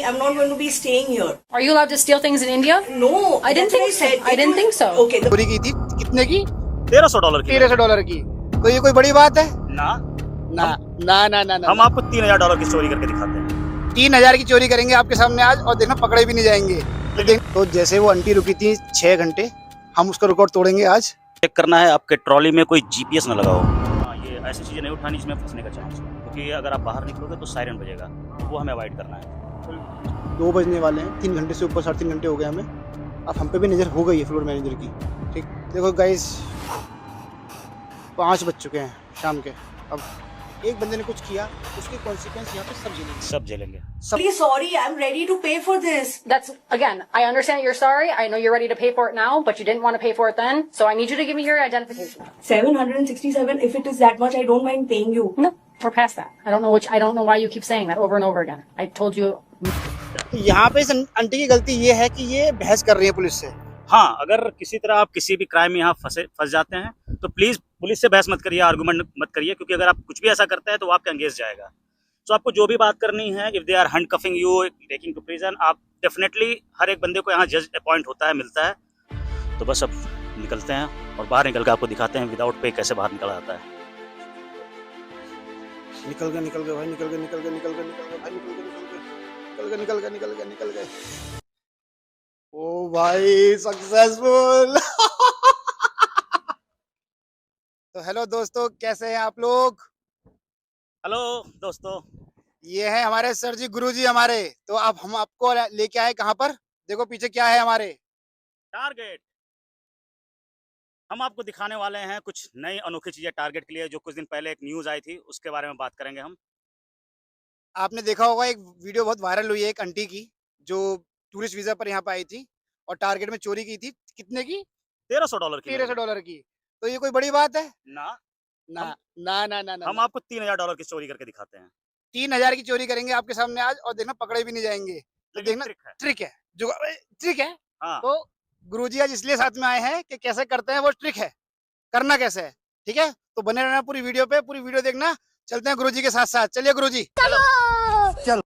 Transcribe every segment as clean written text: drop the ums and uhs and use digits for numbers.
I'm not going to be staying here. Are you allowed to steal things in India? No, I didn't that's what think I said. I didn't think so. Okay. चोरी की थी कितने की? $1300 की। $1300 की। तो ये कोई बड़ी बात है? ना ना ना ना ना ना हम आपको $3000 की चोरी करके दिखाते हैं। 3000 की चोरी करेंगे आपके सामने आज और देखना पकड़े भी नहीं जाएंगे। तो जैसे वो आंटी रुकी थी 6 घंटे, हम उसका रिकॉर्ड तोड़ेंगे आज। चेक करना है आपके ट्रॉली में कोई जीपीएस ना लगा हो। हाँ, ये ऐसी चीजें नहीं उठानी जिसमें फंसने का चांस, क्योंकि अगर आप बाहर निकलोगे तो सायरन बजेगा, वो हमें अवॉइड करना है। 2 बजने वाले हैं, 3 घंटे से ऊपर 3.5 घंटे हो गए हमें। अब हम पे भी नज़र हो गई है फ्लोर मैनेजर की। ठीक, देखो गाइस 5 बज चुके हैं शाम के। अब एक बंदे ने कुछ किया, उसके कॉन्सिक्वेंस यहाँ पे सब झेलेंगे। Really sorry, I'm ready to pay for this. That's again, I understand you're sorry. I know you're ready to pay for it now, but you didn't want to pay for it then. So I need you to give me your identification. 767. If it is that much, I don't mind paying you. No, we're past that. I don't know why you keep saying that over and over again. I told you. यहाँ पे इस aunty की गलती ये है कि ये बहस कर रही है पुलिस से। हाँ, अगर किसी तरह आप किसी भी क्राइम में यहाँ फंस जाते हैं तो प्लीज पुलिस से बहस मत करिए, आर्गुमेंट मत करिए, क्योंकि अगर आप कुछ भी ऐसा करते हैं तो वो आपके अंगेज जाएगा। तो आपको जो भी बात करनी है, if they are handcuffing you, taking to prison, आप डेफिनेटली हर एक बंदे को यहाँ जज अपॉइंट होता है, मिलता है। तो बस अब निकलते हैं और बाहर निकल के आपको दिखाते हैं विदाउट पे कैसे बाहर निकला जाता है। निकल गए भाई, निकल गए भाई, निकल गए। ओ भाई सक्सेसफुल। तो हेलो दोस्तों, कैसे हैं आप लोग? हेलो दोस्तों, ये है हमारे सर जी, गुरु जी हमारे। तो अब हम आपको लेके आए कहाँ पर? देखो पीछे क्या है हमारे टारगेट। हम आपको दिखाने वाले हैं कुछ नई अनोखी चीजें टारगेट के लिए, जो कुछ दिन पहले एक न्यूज आई थी, उसके बारे में बात करेंगे हम। आपने देखा होगा एक वीडियो बहुत वायरल हुई है एक आंटी की, जो टूरिस्ट वीजा पर यहाँ पे आई थी और टारगेट में चोरी की थी। कितने की? $1300 की। $1300 की। तो ये कोई बड़ी बात है? ना ना ना ना ना ना हम आपको $3000 की चोरी करके दिखाते हैं। 3000 की चोरी करेंगे आपके सामने आज और देखना पकड़े भी नहीं जाएंगे। तो देखना ट्रिक है, जो ट्रिक है। हाँ। तो गुरुजी आज इसलिए साथ में आए हैं कि कैसे करते हैं वो ट्रिक है, करना कैसे है। ठीक है, तो बने रहना पूरी वीडियो पे, पूरी वीडियो देखना। चलते हैं गुरुजी के साथ साथ। चलिए गुरुजी, चलो चलो।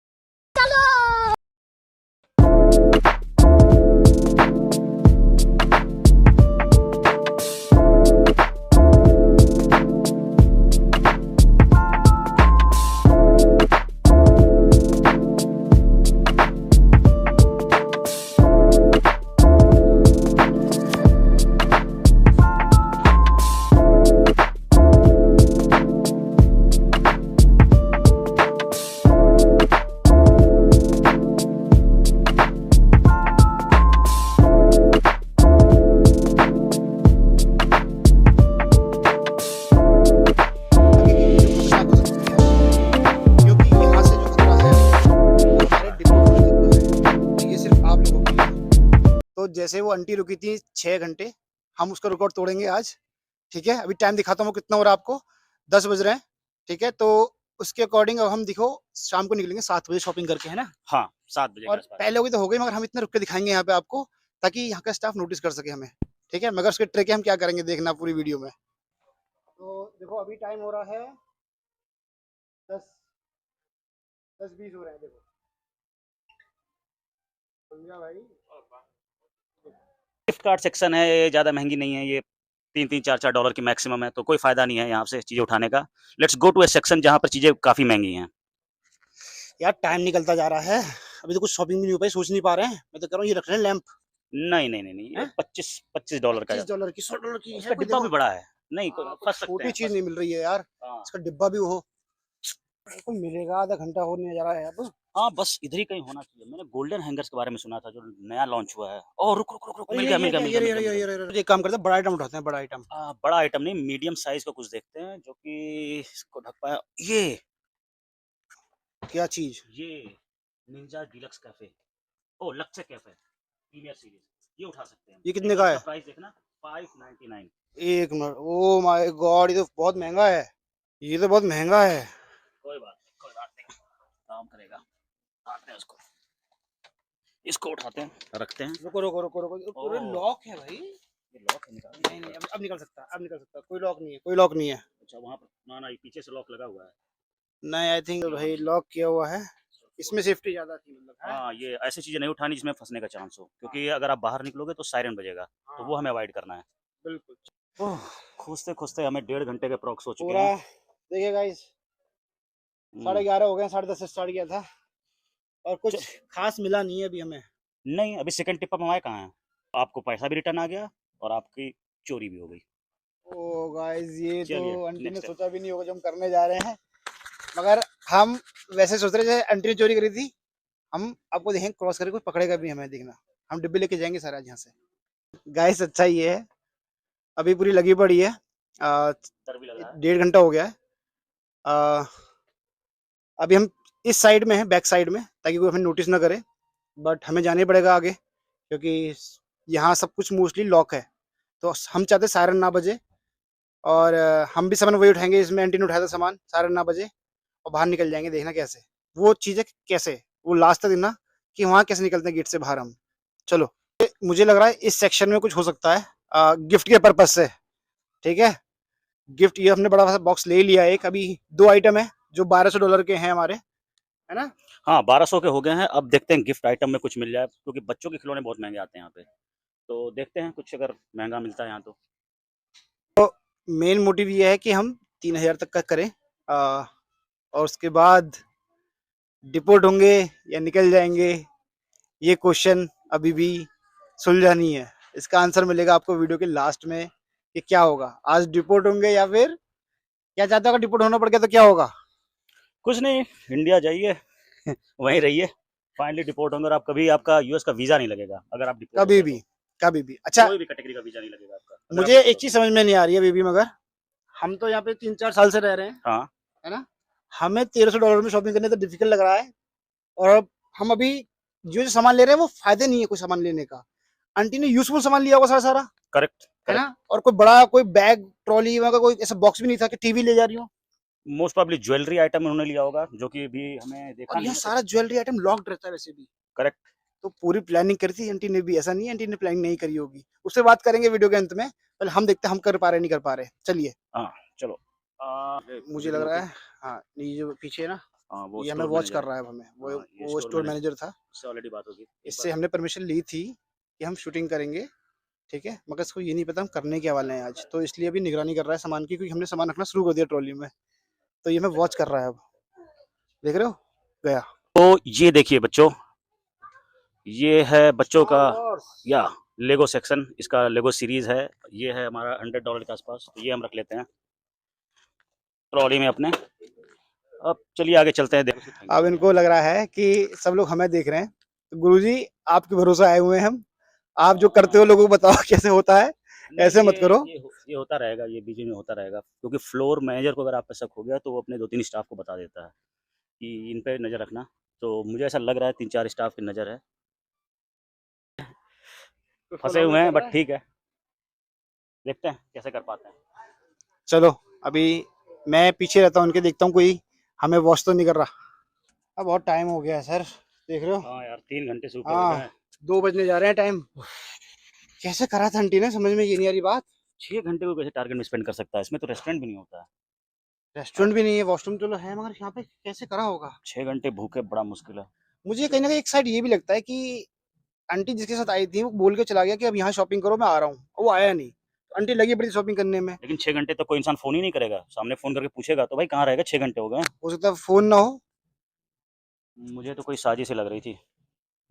तो जैसे वो आंटी रुकी थी 6 घंटे, हम उसका रिकॉर्ड तोड़ेंगे आज। ठीक है, अभी टाइम दिखाता हूँ कितना हो रहा है आपको। 10 बज रहे हैं। ठीक है, तो उसके अकॉर्डिंग अब हम देखो शाम को निकलेंगे 7 बजे शॉपिंग करके, है ना? हाँ, 7 बजे। और पहले हो गई तो हो गई, मगर हम इतना रुक के दिखाएंगे यहाँ पे आपको, ताकि यहाँ का स्टाफ नोटिस कर सके हमें। ठीक है, मगर उसके ट्रिक है, हम क्या करेंगे देखना पूरी वीडियो में। तो देखो अभी टाइम हो रहा है 10:20 हो रहे हैं। देखो भाई, गिफ्ट कार्ड सेक्शन है, ये ज़्यादा महंगी नहीं है, ये $3-3, $4-4 की मैक्सिमम है, तो कोई फायदा नहीं है यहाँ से चीज़ें उठाने का। Let's go to a section जहाँ पर चीज़ें काफ़ी महंगी हैं। यार टाइम निकलता जा रहा है, अभी तो कुछ शॉपिंग भी नहीं हो पाई, सोच नहीं पा रहे हैं। मैं तो कह रहा हूँ ये रख रहे हैं लैंप। नहीं, ये $25 का है। $25 की, $100 की इसका डिब्बा भी बड़ा है। नहीं, फंस सकते छोटी हैं, चीज नहीं मिल रही है यार। हाँ। इसका डिब्बा भी हो को मिलेगा। आधा घंटा होने जा रहा है अब। हाँ, बस इधर ही कहीं होना चाहिए। मैंने गोल्डन हैंगर्स के बारे में सुना था, जो नया लॉन्च हुआ है। ओह रुक, मिल गया। एक काम करते हैं, बड़ा आइटम उठाते हैं, बड़ा आइटम। बड़ा आइटम नहीं, मीडियम साइज का कुछ देखते हैं जो कि इसको ढक पाए। ये क्या चीज? ये निंजा डीलक्स कैफे, ओ लक्ष्य कैफे प्रीमियर सीरीज, ये उठा सकते हैं। ये कितने का है? प्राइस देखना, 599। एक मिनट, ओ माय गॉड, ये तो बहुत महंगा है। ये तो बहुत महंगा है। कोई बात नहीं, काम करेगा। आते हैं इसको उठाते हैं, रखते हैं। रुको, लॉक है भाई। ये लॉक है, निकाल। नहीं, अब निकल सकता। कोई लॉक नहीं है। अच्छा, वहाँ पर ना, पीछे से लॉक लगा हुआ है। नहीं, आई थिंक भाई लॉक किया हुआ है। इसमें सेफ्टी ज्यादा थी मतलब, हाँ? हाँ, ये ऐसी चीजें नहीं उठानी जिसमें फंसने का चांस हो, क्योंकि अगर आप बाहर निकलोगे तो सायरन बजेगा, तो वो हमें अवॉइड करना है। बिल्कुल। ओह, खोजते खोजते हमें 1.5 घंटे के अप्रॉक्स हो चुके पूरा हैं। देखिए गाइस, हम्म, 11:30 हो गए, 10:30 से स्टार्ट किया था और च- कुछ खास मिला नहीं है अभी हमें। नहीं, अभी सेकंड टिप हम आए कहाँ हैं? आपको पैसा भी रिटर्न आ गया और आपकी चोरी भी हो गई। ओ गाइस, ये तो चलिए आंटी ने नेक्स्ट सोचा भी नहीं होगा जो हम करने जा रहे हैं, मगर हम वैसे सोच रहे थे। आंटी ने चोरी करी थी, हम आपको देखेंगे क्रॉस करके कोई पकड़ेगा भी हमें, देखना। हम डिब्बे लेके जाएंगे सारा आज यहाँ से। गाइस अच्छा ये है, अभी पूरी लगी पड़ी है। डर भी लग रहा है। 1.5 घंटा हो गया है। आ, अभी हम इस साइड में है, बैक साइड में, ताकि कोई हमें नोटिस ना करे। बट हमें जाना ही पड़ेगा आगे, क्योंकि यहाँ सब कुछ मोस्टली लॉक है। तो हम चाहते सायरन ना बजे, और हम भी सामान वही उठाएंगे इसमें आंटी ने उठाया था सामान, सायरन ना बजे और बाहर निकल जाएंगे। देखना कैसे वो चीज़ें, कैसे वो लास्ट तक देखना कि वहाँ कैसे निकलते हैं गेट से बाहर हम। चलो, मुझे लग रहा है इस सेक्शन में कुछ हो सकता है गिफ्ट के पर्पज से। ठीक है, गिफ्ट ये हमने बड़ा सा बॉक्स ले लिया एक। अभी 2 आइटम है जो $1200 के हैं हमारे, है ना? हाँ, 1200 के हो गए हैं। अब देखते हैं गिफ्ट आइटम में कुछ मिल जाए, क्योंकि बच्चों के खिलौने बहुत महंगे आते हैं यहाँ पे। तो देखते हैं कुछ अगर महंगा मिलता है यहाँ तो। मेन मोटिव ये है कि हम 3000 तक का करें, और उसके बाद डिपोर्ट होंगे या निकल जाएंगे, ये क्वेश्चन अभी भी सुलझा नहीं है। इसका आंसर मिलेगा आपको वीडियो के लास्ट में कि क्या होगा, आज डिपोर्ट होंगे या फिर क्या चाहते हो, अगर डिपोर्ट होना पड़ गया तो क्या होगा। कुछ नहीं, इंडिया जाइए वहीं रहिए। फाइनली डिपोर्ट होंगे और आप कभी आपका यूएस का वीजा नहीं लगेगा अगर आप डिपोर्ट कभी होते भी, हो कभी भी। तो। अच्छा, कोई भी कैटेगरी का वीजा नहीं लगेगा आपका अगर आप मुझे डिपोर्ट एक होते चीज हो। समझ में नहीं आ रही है बेबी, मगर हम तो यहाँ पे 3-4 साल से रह रहे हैं, हाँ, है ना? हमें $1300 में शॉपिंग करने तो डिफिकल्ट लग रहा है, और अब हम अभी जो जो सामान ले रहे हैं वो फायदे नहीं है कोई सामान लेने का। आंटी ने यूजफुल सामान लिया होगा सारा सारा, करेक्ट है करेक्ट। ना? और कोई बड़ा कोई बैग ट्रॉली वगैरह कोई ऐसा बॉक्स भी नहीं था कि टीवी ले जा रही हो। मोस्ट प्रॉब्ली ज्वेलरी आइटम उन्होंने लिया होगा, जो कि अभी हमें देखा और यह नहीं है। सारा ज्वेलरी आइटम लॉक्ड रहता है वैसे भी। करेक्ट। तो पूरी प्लानिंग करी थी आंटी ने भी, ऐसा नहीं है आंटी ने प्लानिंग नहीं करी होगी। उससे बात करेंगे वीडियो के अंत में। पहले हम देखते हैं हम कर पा रहे नहीं कर पा रहे। चलिए, हाँ, चलो। मुझे लग रहा है, हाँ ये जो पीछे है ना, हाँ, वो ये हमें स्टोर वॉच मैनेजर कर है। रहा है अब हमें। हाँ, ये वो स्टोर स्टोर मैनेजर, मैनेजर था। इससे ऑलरेडी बात होगी एक इससे बार। हमने परमिशन ली थी कि हम शूटिंग करेंगे, ठीक है, मगर इसको ये नहीं पता हम करने क्या वाले हैं आज, तो इसलिए अभी निगरानी कर रहा है सामान की, क्योंकि हमने सामान रखना शुरू कर दिया ट्रॉली में। तो ये हमें वॉच कर रहा है अब, देख रहे हो, गया। तो ये देखिए बच्चों, ये है बच्चों का या लेगो सेक्शन, इसका लेगो सीरीज है। ये है हमारा $100 के आसपास, तो ये हम रख लेते हैं ट्रॉली में अपने। अब चलिए आगे चलते हैं। अब इनको लग रहा है कि सब लोग हमें देख रहे हैं, तो गुरुजी आपके भरोसे आए हुए हैं हम। आप जो करते हो लोगों को बताओ कैसे होता है, ऐसे मत करो। ये होता रहेगा, ये बीच में होता रहेगा, क्योंकि फ्लोर मैनेजर को अगर आप पे शक हो गया तो वो अपने 2-3 स्टाफ को बता देता है कि इन पे नज़र रखना। तो मुझे ऐसा लग रहा है 3-4 स्टाफ की नज़र है, फंसे हुए हैं, बट ठीक है, देखते हैं कैसे कर पाते हैं। चलो, अभी मैं पीछे रहता हूँ उनके, देखता हूँ कोई हमें वॉच तो नहीं कर रहा। अब बहुत टाइम हो गया है सर, देख रहे हो। हाँ यार, 3 घंटे से ऊपर हो गए हाँ, हैं। 2 बजने जा रहे हैं टाइम। कैसे करा था आंटी ने, समझ में ये नहीं आ रही बात। 6 घंटे को कैसे टारगेट में स्पेंड कर सकता है? इसमें तो रेस्टोरेंट भी नहीं होता है। रेस्टोरेंट भी नहीं है, वॉशरूम चलो है, मगर यहाँ पे कैसे करा होगा। 6 घंटे भूखे बड़ा मुश्किल है। मुझे कहीं ना कहीं एक साइड ये भी लगता है कि आंटी जिसके साथ आई थी वो बोल के चला गया कि अब यहाँ शॉपिंग करो, मैं आ रहा हूँ, वो आया नहीं। आंटी लगी पड़ी शॉपिंग करने में। लेकिन 6 घंटे तो कोई इंसान फ़ोन ही नहीं करेगा, सामने फ़ोन करके पूछेगा तो भाई कहाँ रहेगा, 6 घंटे हो गए हैं। हो सकता है फोन ना हो। मुझे तो कोई साजिश ही लग रही थी।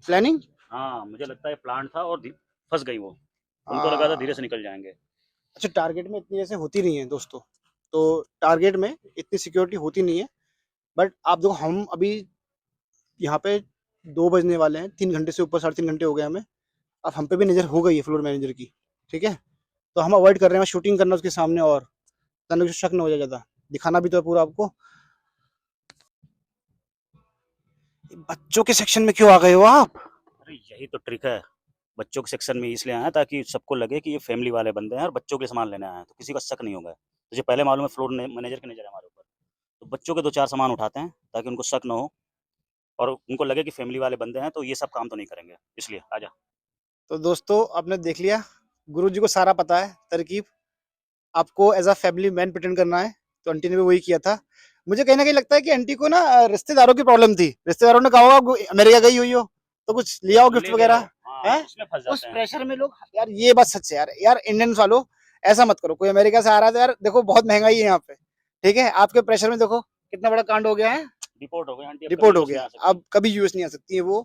प्लानिंग। हाँ, मुझे लगता है प्लान था और फंस गई वो। उनको लगा था धीरे से निकल जाएंगे। अच्छा, टारगेट में इतनी ऐसे होती नहीं है दोस्तों, तो टारगेट में इतनी सिक्योरिटी होती नहीं है। बट आप देखो, हम अभी यहाँ पे 2 बजने वाले हैं, 3 घंटे से ऊपर, 3.5 घंटे हो गए हमें। अब हम पे भी नज़र हो गई है फ्लोर मैनेजर की, ठीक है। तो हम अवॉइड कर रहे हैं शूटिंग करना उसके सामने, और ताकि कुछ शक न हो जाए ज़्यादा, दिखाना भी तो है पूरा आपको। बच्चों के सेक्शन में क्यों आ गए हो आप? अरे यही तो ट्रिक है, बच्चों के सेक्शन में इसलिए आया ताकि सबको लगे कि ये फैमिली वाले बंदे हैं और बच्चों के लिए सामान लेने आए हैं, तो किसी का शक नहीं होगा। तुझे पहले मालूम है फ्लोर मैनेजर की नज़र है हमारे ऊपर, तो बच्चों के 2-4 सामान उठाते हैं ताकि उनको शक ना हो और उनको लगे कि फैमिली वाले बंदे हैं, तो ये सब काम तो नहीं करेंगे, इसलिए आजा। तो दोस्तों, आपने देख लिया, गुरुजी को सारा पता है तरकीब। आपको as a family man pretend करना है, तो आंटी ने भी वही किया था। मुझे कहीं ना कहीं लगता है कि आंटी को ना रिश्तेदारों की प्रॉब्लम थी, रिश्तेदारों ने कहा होगा अमेरिका गई हुई हो तो कुछ लिया हो गिफ्ट ले वगैरह, हाँ, है उसमें फंस उस जाते हैं। प्रेशर में लोग। यार ये बात सच है यार, यार इंडियंस वालों ऐसा मत करो। कोई अमेरिका से आ रहा है तो यार देखो बहुत महंगाई है यहाँ पे, ठीक है, आपके प्रेशर में देखो कितना बड़ा कांड हो गया है, रिपोर्ट हो गई आंटी, अब कभी रिपोर्ट हो यूएस नहीं गया, आ सकती। अब कभी यूएस नहीं आ सकती है वो।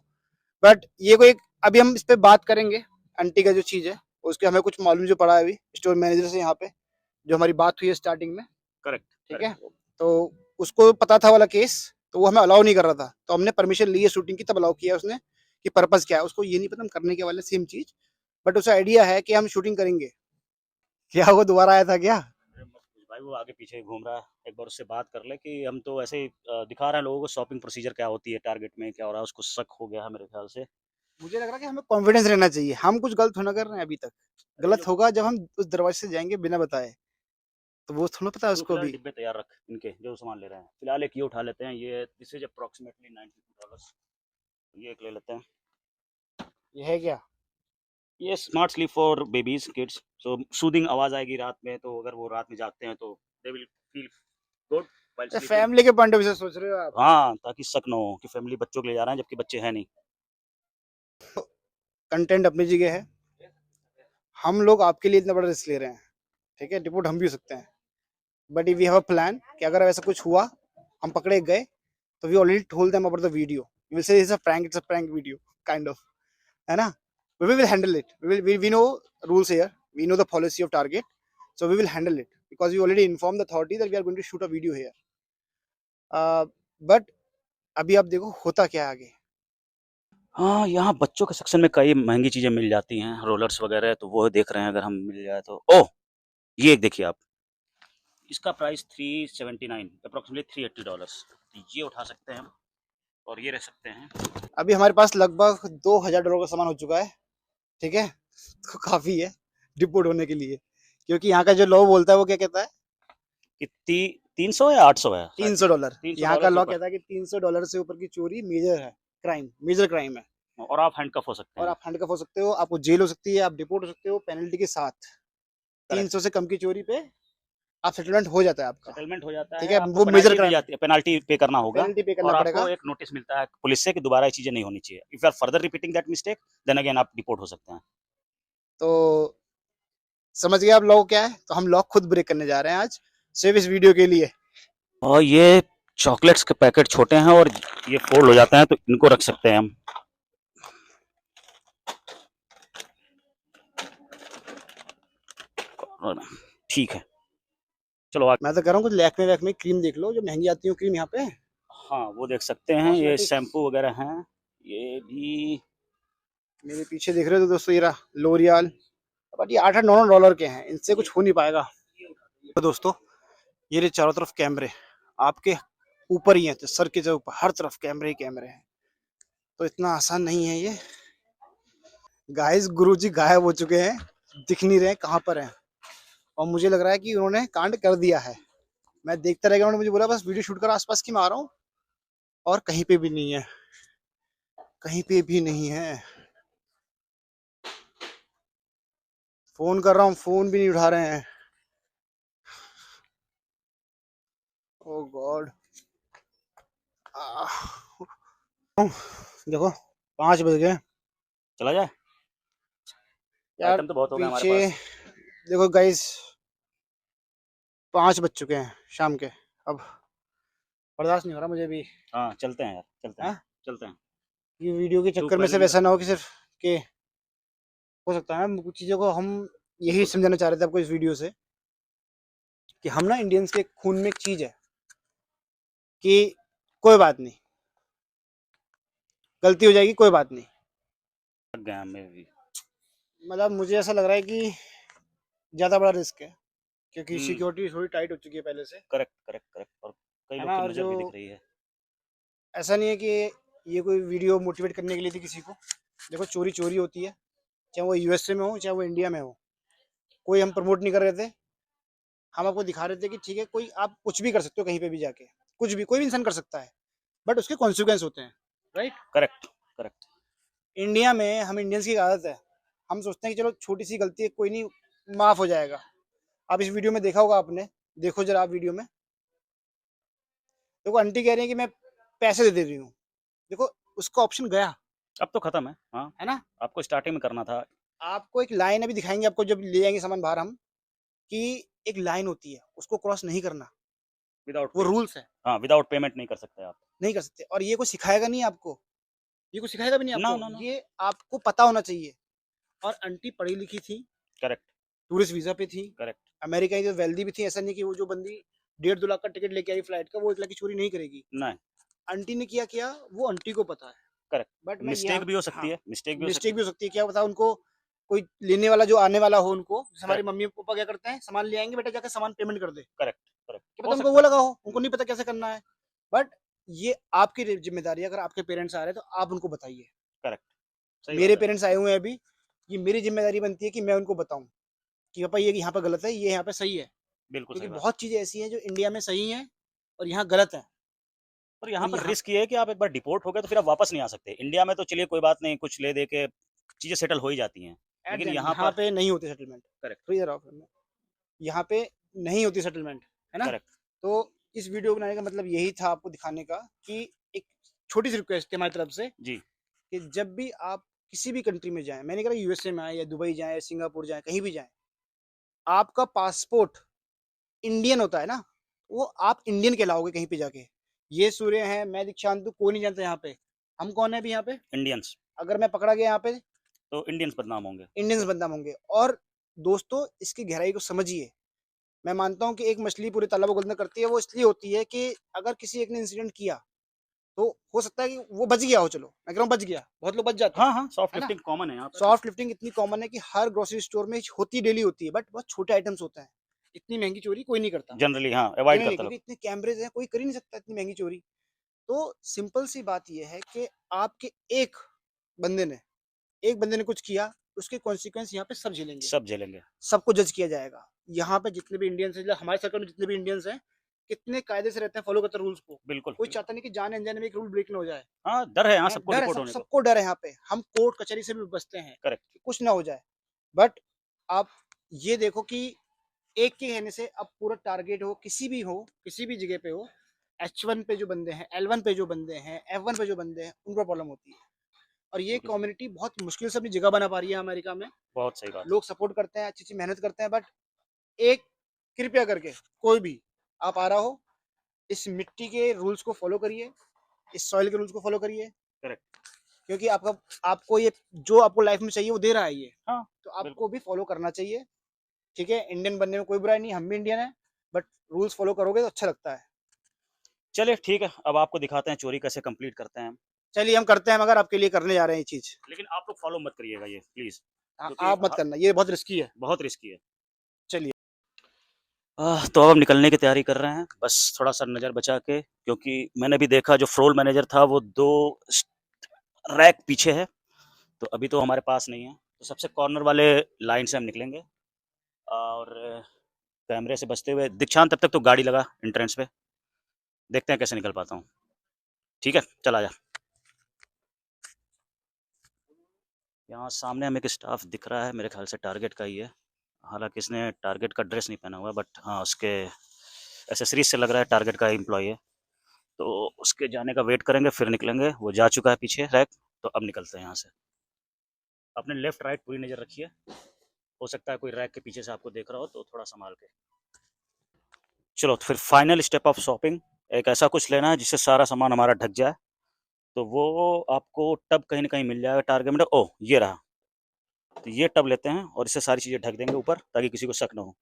बट ये कोई, अभी हम इस पे बात करेंगे आंटी का जो चीज है उसके, हमें कुछ मालूम जो पड़ा है अभी स्टोर मैनेजर से यहाँ पे, जो हमारी बात हुई है स्टार्टिंग में, करेक्ट, ठीक है, तो उसको पता था वाला केस, तो वो हमें अलाउ नहीं कर रहा था, तो हमने परमिशन ली है शूटिंग की, तब अलाउ किया उसने, कि पर्पस क्या है उसको ये नहीं पता हम करने के वाले सेम चीज, बट उसे आइडिया है कि हम शूटिंग करेंगे। क्या वो दोबारा आया था क्या? अरे मत पूछ भाई, वो आगे पीछे घूम रहा है, एक बार उससे बात कर ले कि हम तो ऐसे ही दिखा रहे हैं लोगों को शॉपिंग प्रोसीजर क्या होती है, टारगेट में क्या हो रहा है, उसको शक हो गया है मेरे ख्याल से। मुझे लग रहा है कि हमें कॉन्फिडेंस रहना चाहिए, हम कुछ गलत होना कर रहे हैं अभी तक, अरे गलत जो होगा जब हम उस दरवाजे से जाएंगे बिना बताए, तो वो थोड़ा पता है तू उसको फिलहाल भी। डिब्बे तैयार रख इनके जो सामान ले रहे हैं, फिलहाल एक ये उठा लेते हैं, ये दिस इज अप्रोक्सीमेटली $92, ये एक ले लेते हैं। ये है क्या? ये smart sleep for babies kids, so soothing आवाज आएगी रात में, तो अगर वो रात में जागते हैं तो they will feel good while sleeping. Family के पॉइंट ऑफ व्यू से सोच रहे हो आप? हाँ, ताकि शक ना हो कि फैमिली बच्चों के लिए जा रहे हैं जबकि बच्चे हैं नहीं। कंटेंट अपनी जगह है, हम लोग आपके लिए इतना बड़ा रिस्क ले रहे हैं, ठीक है, डिपोर्ट हम भी हो सकते हैं, but we have a plan कि अगर ऐसा कुछ हुआ, हम पकड़े गए, तो we already told them about the video, we will say it's a prank, it's a prank video kind of, है ना, we will handle it, we know rules here, we know the policy of target, so we will handle it because we already informed the authority that we are going to shoot a video here, but अभी आप देखो होता क्या है आगे। हाँ, यहाँ बच्चों के सेक्शन में कई महंगी चीजें मिल जाती हैं, रोलर्स वगैरह, तो वो देख रहे हैं अगर हम मिल जाए तो। ओह, ये एक देखिए आप, इसका प्राइस 379 अप्रोक्सीमेटली $380, तो ये उठा सकते हैं हम, और ये रख सकते हैं। अभी हमारे पास लगभग $2000 का सामान हो चुका है, ठीक है, तो काफी है डिपोर्ट होने के लिए, क्योंकि यहाँ का जो लॉ बोलता है वो क्या कहता है, कितनी 300 या 800 है शायद। $300, 300 यहाँ का डॉलर से लॉ ऊपर, कहता है कि $300 से ऊपर की चोरी मेजर है, क्राइम, मेजर क्राइम है, और आप हैंडकफ हो सकते और हैं। आप हैंडकफ हो सकते हो, आपको जेल हो सकती है, आप डिपोर्ट हो सकते हो पेनल्टी के साथ। करेक्ट, 300 से कम की चोरी पे आप सेटलमेंट हो जाता है आपका, सेटलमेंट हो जाता ठीक है, है, आपको वो मेजर पेनल्टी दी क्राइम, जाती है, पेनल्टी पे करना होगा, पेनल्टी पे करना और पड़ेगा। आपको एक नोटिस मिलता है पुलिस से कि दोबारा ये चीजें नहीं होनी चाहिए। If you are further repeating that mistake, then again आप डिपोर्ट हो सकते हैं। तो समझ गए आप लॉ क्या है, तो हम लॉ खुद ब्रेक करने जा रहे हैं आज सिर्फ इस वीडियो के लिए। और ये चॉकलेट्स के पैकेट छोटे हैं और ये फोल्ड हो जाते हैं, तो इनको रख सकते हैं हम। ठीक है, चलो आगे। मैं तो कह रहा हूँ कुछ लैक्मे वैक्मे क्रीम देख लो, जो महंगी आती है क्रीम यहाँ पे, हाँ, वो देख सकते हैं, ये कॉस्मेटिक्स। शैम्पू वगैरह हैं, ये भी। मेरे पीछे देख रहे हो तो दोस्तों ये रहा लोरियल, बट ये $8-9 के हैं, इनसे कुछ हो नहीं पाएगा। तो दोस्तों ये रहे चारों तरफ कैमरे, आपके ऊपर ही है, तो सर के जो ऊपर हर तरफ कैमरे ही कैमरे हैं, तो इतना आसान नहीं है ये। गाइस गुरुजी गायब हो चुके हैं, दिख नहीं रहे कहाँ पर हैं, और मुझे लग रहा है कि उन्होंने कांड कर दिया है। मैं देखता रह गया, उन्होंने मुझे बोला बस वीडियो शूट कर आसपास की मैं आ रहा हूँ, और कहीं पे भी नहीं है, कहीं पे भी नहीं है। फोन कर रहा हूँ, फोन भी नहीं उठा रहे हैं। ओ गॉड, देखो 5 बज गए चला जाए, यार, आइटम तो बहुत हो गए हमारे पीछे पास। देखो गाइस 5 बज चुके हैं शाम के, अब बर्दाश्त नहीं हो रहा मुझे भी। हाँ, चलते हैं यार, चलते हैं, हाँ? चलते हैं। ये वीडियो के धूप चक्कर में से लगेगी वैसा तो। ना हो कि सिर्फ के, हो सकता है कुछ चीज़ों को हम यही समझाना चाह रहे थे आपको इस वीडियो से, कि हम ना इंडियंस के खून में एक चीज़ है कि कोई बात नहीं, गलती हो जाएगी कोई बात नहीं, लग गए हमें भी। मतलब मुझे ऐसा लग रहा है कि ज़्यादा बड़ा रिस्क है, क्योंकि हम्म, सिक्योरिटी थोड़ी टाइट हो चुकी है पहले से, करेक्ट, करेक्ट, करेक्ट, और कई है लोग ना, की और नजर जो भी दिख रही है। ऐसा नहीं है कि ये कोई वीडियो मोटिवेट करने के लिए थी किसी को। देखो चोरी चोरी होती है, चाहे वो यूएसए में हो चाहे वो इंडिया में हो, कोई हम प्रमोट नहीं कर रहे थे, हम आपको दिखा रहे थे कि ठीक है कोई आप कुछ भी कर सकते हो कहीं पे भी जाके, कुछ भी कोई भी इंसान कर सकता है, बट उसके कॉन्सिक्वेंस होते हैं, राइट। Correct, correct. इंडिया में हम इंडियंस की आदत है, हम सोचते हैं कि चलो छोटी सी गलती है कोई नहीं, माफ हो जाएगा। अब इस वीडियो में देखा होगा आपने, देखो जरा आप वीडियो में, देखो आंटी कह रही है कि मैं पैसे दे रही हूँ, देखो उसका ऑप्शन गया, अब तो खत्म है। हाँ, है ना। आपको स्टार्टिंग में करना था। आपको एक लाइन अभी दिखाएंगे, आपको जब ले जाएंगे सामान बाहर हम, कि एक लाइन होती है उसको क्रॉस नहीं करना, विदाउट वो रूल्स है, हाँ, विदाउट पेमेंट नहीं कर सकते आप। नहीं कर सकते। और ये कोई सिखाएगा नहीं आपको, ये कोई सिखाएगा भी नहीं नो आपको, नो नो। ये आपको पता होना चाहिए। और आंटी पढ़ी लिखी थी, करेक्ट टूरिस्ट वीजा पे थी, करेक्ट। अमेरिका की, तो वेल्दी भी थी। ऐसा नहीं कि वो जो बंदी 1.5-2 लाख का टिकट लेके आई फ्लाइट का, वो 1 लाख की चोरी नहीं करेगी। नहीं, आंटी ने किया किया, वो आंटी को पता है। करेक्ट। बट मैं मिस्टेक यहाँ, भी हो सकती हाँ, है, मिस्टेक भी हो सकती मिस्टेक भी हो सकती है, क्या पता उनको कोई लेने वाला जो आने वाला हो, उनको जैसे हमारे करेक्ट मम्मी पापा क्या करते हैं, सामान ले आएंगे, बेटा जाकर सामान पेमेंट कर दे, करेक्ट करेक्ट। क्या हो पता उनको सकता वो है। लगा हो, उनको नहीं पता कैसे करना है। बट ये आपकी जिम्मेदारी है, अगर आपके पेरेंट्स आ रहे हैं तो आप उनको बताइए। करेक्ट, सही मेरे बात है। पेरेंट्स आए हुए हैं अभी, ये मेरी जिम्मेदारी बनती है कि मैं उनको बताऊं कि पापा ये यहाँ पे गलत है, ये यहाँ पे सही है। बिल्कुल क्योंकि सही बात। बहुत चीजें ऐसी हैं जो इंडिया में सही हैं और यहाँ गलत है। और यहाँ और पर यहाँ रिस्क ये है कि आप एक बार डिपोर्ट हो गए तो फिर आप वापस नहीं आ सकते। इंडिया में तो चलिए कोई बात नहीं, कुछ ले दे के चीजें सेटल हो ही जाती हैं, एट द लेकिन एंड यहाँ यहाँ पर पे नहीं होती सेटलमेंट। करेक्ट तो इधर आओ फिर मैं, यहाँ पे नहीं होती सेटलमेंट, है ना। करेक्ट। तो इस वीडियो बनाने का मतलब यही था, आपको दिखाने का कि एक छोटी सी रिक्वेस्ट है हमारी तरफ से, जी कि जब भी आप किसी भी कंट्री में जाएं, मैंने कहा यूएसए में आए या दुबई जाएं या सिंगापुर जाएं, कहीं भी जाएं, आपका पासपोर्ट इंडियन होता है ना, वो आप इंडियन कहलाओगे कहीं पे जाके। ये सूर्य है, मैं दीक्षांत हूँ, कोई नहीं जानता यहाँ पे हम कौन है अभी यहाँ पे। इंडियंस, अगर मैं पकड़ा गया यहाँ पे, तो इंडियंस बदनाम होंगे। इंडियंस बदनाम होंगे। और दोस्तों इसकी गहराई को समझिए। मैं मानता हूँ कि एक मछली पूरे तालाब को गंदा करती है, वो इसलिए होती है कि अगर किसी एक ने इंसिडेंट किया तो हो सकता है कि वो बच गया हो, चलो मैं कह रहा हूँ बच गया, बहुत लोग बच जाते हैं, हाँ हाँ, सॉफ्ट है ना। लिफ्टिंग कॉमन है यहाँ पर। सॉफ्ट लिफ्टिंग इतनी कॉमन है कि हर ग्रोसरी स्टोर में होती, डेली होती है, बट बहुत छोटे आइटम्स होते हैं। इतनी महंगी चोरी कोई नहीं करता जनरली हाँ, अवॉइड जनरली, करता क्योंकि लोग। इतने कैमरेज हैं, कोई कर ही नहीं सकता इतनी महंगी चोरी। तो सिंपल सी बात यह है कि आपके बंदे ने एक बंदे ने कुछ किया, उसके कॉन्सिक्वेंस यहाँ पे सब झेलेंगे, सब झेलेंगे। सबको जज किया जाएगा। यहाँ पे जितने भी इंडियंस हैं, हमारे सर्कल में जितने भी इंडियंस हैं, कितने कायदे से रहते हैं, फॉलो करते हैं रूल्स को। बिल्कुल कोई बिल्कुल। चाहता नहीं कि जाने अनजाने में एक रूल ब्रेक ना हो जाए, हाँ, डर है यहाँ है सबको डर है, डिपोर्ट होने को। सबको डर है यहाँ पे। हम कोर्ट कचहरी से भी बचते हैं करेक्ट कि कुछ ना हो जाए। बट आप ये देखो कि एक के कहने से अब पूरा टारगेट हो, किसी भी जगह पे हो, H1 पे जो बंदे हैं, L1 पे जो बंदे हैं, F1 पे जो बंदे हैं, उनको प्रॉब्लम होती है। और ये कम्युनिटी बहुत मुश्किल से अपनी जगह बना पा रही है अमेरिका में। बहुत सही बात। लोग सपोर्ट करते हैं, अच्छी अच्छी मेहनत करते हैं, बट एक कृपया करके, कोई भी आप आ रहा हो, इस मिट्टी के रूल्स को फॉलो करिए, इस सॉइल के रूल्स को फॉलो करिए। करेक्ट। क्योंकि आपको ये जो आपको लाइफ में चाहिए वो दे रहा है ये, हाँ तो आपको भी फॉलो करना चाहिए। ठीक है, इंडियन बनने में कोई बुराई नहीं, हम भी इंडियन है, बट रूल्स फॉलो करोगे तो अच्छा लगता है। चलिए ठीक है, अब आपको दिखाते हैं चोरी कैसे कंप्लीट करते हैं हम। चलिए हम करते हैं, मगर आपके लिए करने जा रहे हैं ये चीज। लेकिन आप लोग फॉलो मत करिएगा ये प्लीज, क्योंकि आप मत करना, ये बहुत रिस्की है। बहुत रिस्की है। चलिए तो अब हम निकलने की तैयारी कर रहे हैं, बस थोड़ा सा नज़र बचा के, क्योंकि मैंने भी देखा जो फ्लोर मैनेजर था वो 2 रैक पीछे है, तो अभी तो हमारे पास नहीं है। तो सबसे कॉर्नर वाले लाइन से हम निकलेंगे, और कैमरे से बचते हुए। दीक्षांत तब तक तो गाड़ी लगा एंट्रेंस पे, देखते हैं कैसे निकल पाता हूँ। ठीक है, चला जा। यहाँ सामने हमें एक स्टाफ दिख रहा है, मेरे ख्याल से टारगेट का ही है। हालांकि इसने टारगेट का ड्रेस नहीं पहना हुआ, बट हाँ उसके एसेसरीज से लग रहा है टारगेट का एम्प्लॉय है। तो उसके जाने का वेट करेंगे, फिर निकलेंगे। वो जा चुका है पीछे रैक, तो अब निकलते हैं यहाँ से। अपने लेफ्ट राइट पूरी नज़र रखिए, हो सकता है कोई रैक के पीछे से आपको देख रहा हो, तो थोड़ा संभाल के। चलो तो फिर फाइनल स्टेप ऑफ शॉपिंग, एक ऐसा कुछ लेना है जिससे सारा सामान हमारा ढक जाए। तो वो आपको टब कहीं ना कहीं मिल जाएगा टारगेट में। ओह ये रहा, तो ये टब लेते हैं और इससे सारी चीज़ें ढक देंगे ऊपर, ताकि किसी को शक ना हो।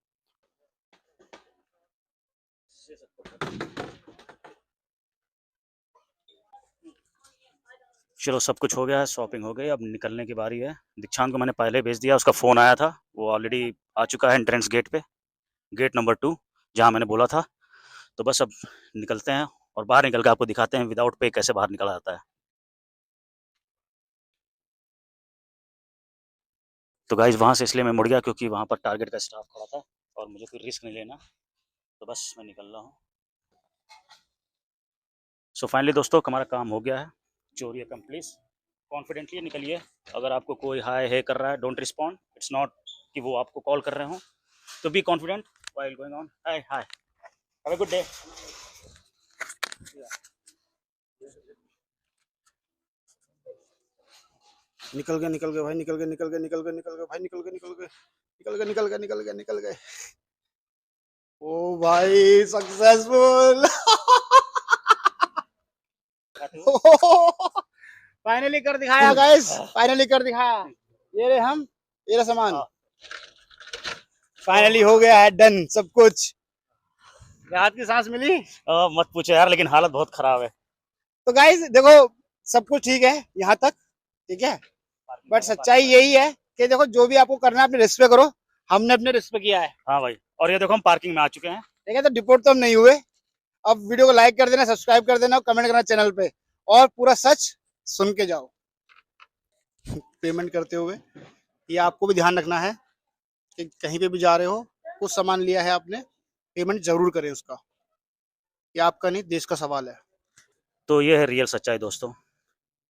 चलो सब कुछ हो गया है, शॉपिंग हो गई, अब निकलने की बारी है। दीक्षांत को मैंने पहले भेज दिया, उसका फ़ोन आया था, वो ऑलरेडी आ चुका है एंट्रेंस गेट पे, गेट नंबर 2 जहाँ मैंने बोला था। तो बस अब निकलते हैं, और बाहर निकल के आपको दिखाते हैं विदाउट पे कैसे बाहर निकला जाता है। तो गाइज वहाँ से इसलिए मैं मुड़ गया क्योंकि वहाँ पर टारगेट का स्टाफ खड़ा था और मुझे कोई रिस्क नहीं लेना, तो बस मैं निकल रहा हूँ। सो फाइनली दोस्तों हमारा काम हो गया है, चोरी है कंप्लीट। कॉन्फिडेंटली निकलिए, अगर आपको कोई हाय हे कर रहा है, डोंट रिस्पॉन्ड। इट्स नॉट कि वो आपको कॉल कर रहे हो, तो be confident while going on. Hi hi, have a good day. निकल गए भाई, निकल गए भाई, निकल गए। ओ भाई सक्सेसफुल। फाइनली कर दिखाया गाइस, फाइनली कर दिखाया। ये रहे हम, ये रहा सामान, फाइनली हो गया है डन सब कुछ। राहत की सांस मिली। मत पूछो यार, लेकिन हालत बहुत खराब है। तो गाइस देखो सब कुछ ठीक है यहाँ तक, ठीक है, बट सच्चाई यही है कि देखो जो भी आपको करना है अपने रिस्क पे करो। हमने अपने रिस्क पे किया है। हाँ भाई, और ये देखो हम पार्किंग में आ चुके हैं। ठीक है, तो डिपोर्ट तो हम नहीं हुए। अब वीडियो को लाइक कर देना, सब्सक्राइब कर देना और कमेंट करना चैनल पे, और पूरा सच सुन के जाओ। पेमेंट करते हुए ये आपको भी ध्यान रखना है कि कहीं पे भी जा रहे हो, कुछ सामान लिया है आपने, पेमेंट जरूर करें उसका। ये आपका नहीं, देश का सवाल है। तो ये है रियल सच्चाई दोस्तों।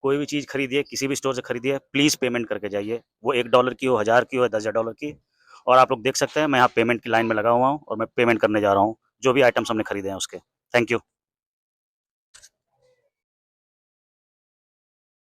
कोई भी चीज़ खरीदिए, किसी भी स्टोर से खरीदिए, प्लीज़ पेमेंट करके जाइए। वो $1 की हो, 1000 की हो, 10,000 डॉलर की। और आप लोग देख सकते हैं मैं यहाँ पेमेंट की लाइन में लगा हुआ हूँ और मैं पेमेंट करने जा रहा हूँ जो भी आइटम्स हमने खरीदे हैं उसके। Thank you.